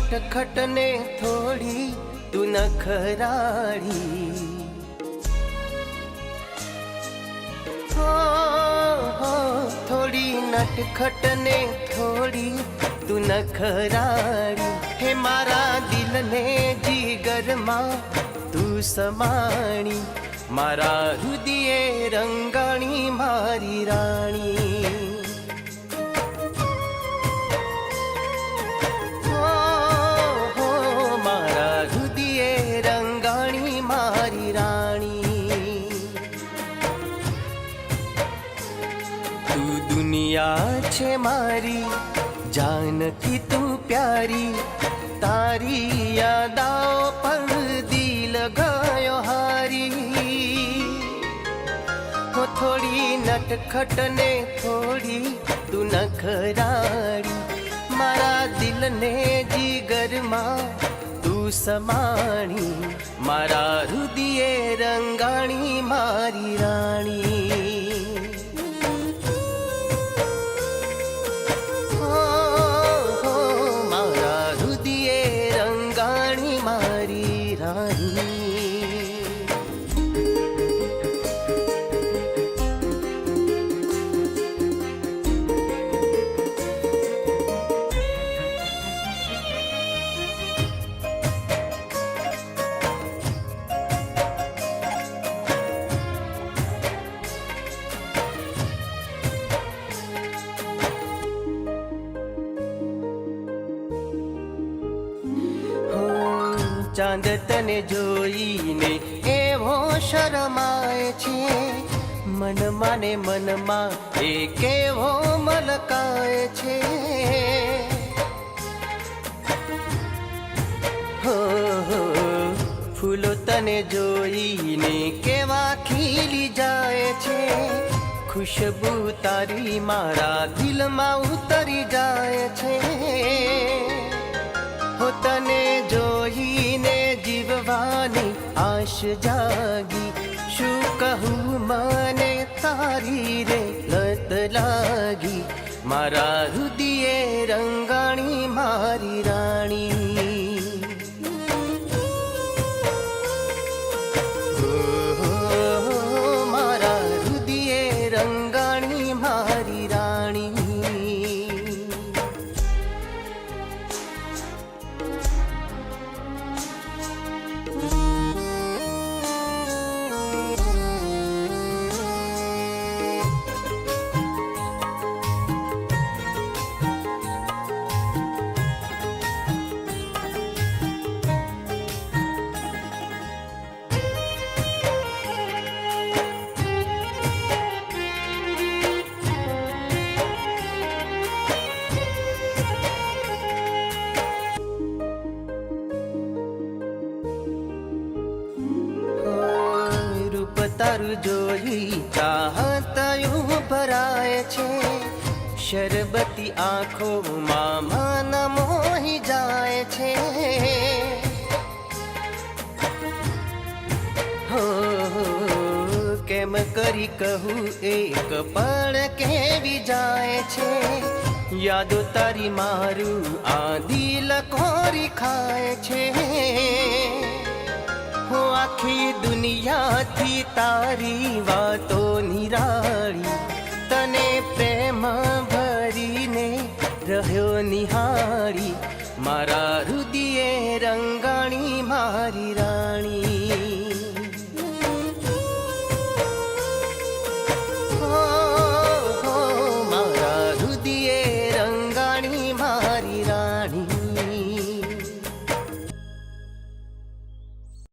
નટખટ ને થોડી તું નખરાળી, થોડી નટખટ ને થોડી તું નખરાળી, હે મારા દિલને જીગરમાં તું સમાણી, મારા હૃદયે રંગાણી મારી રાણી. મારા હૃદયે રંગાણી મારી રાણી. તું દુનિયા છે મારી, જાનકી તું પ્યારી, તારી યાદાઓ પર દિલ ગયો હારી. થોડી નટખટ ને થોડી તું નખરાળી, મારા દિલને જીગરમાં તું સમાણી, મારા હૃદયે રંગાણી મારી રાણી. મારા હૃદયે રંગાણી મારી રાણી. ચાંદ તને જોઈને એવો શરમાય છે, મનમાં ને મનમાં એ કેવો મલકાય છે. ફૂલો તને જોઈને કેવા ખીલી જાય છે, ખુશબુ તારી મારા દિલમાં ઉતરી જાય છે. તને જોઈને જીવવાની આશ જાગી, શું કહું મને તારી રે લત લાગી, મારા હૃદયે રંગાણી મારી રાણી. મારા હૃદયે રંગાણી મારી રાણી. તારું જોઈ ચાહતયું ભરાય છે, શરબતી આંખોમાં મન મોહી જાય છે. કેમ કરી કહું એક પળ કેવી જાય છે, યાદો તારી મારું આ દિલ કોરી ખાય છે. આખી દુનિયાથી તારી વાતોની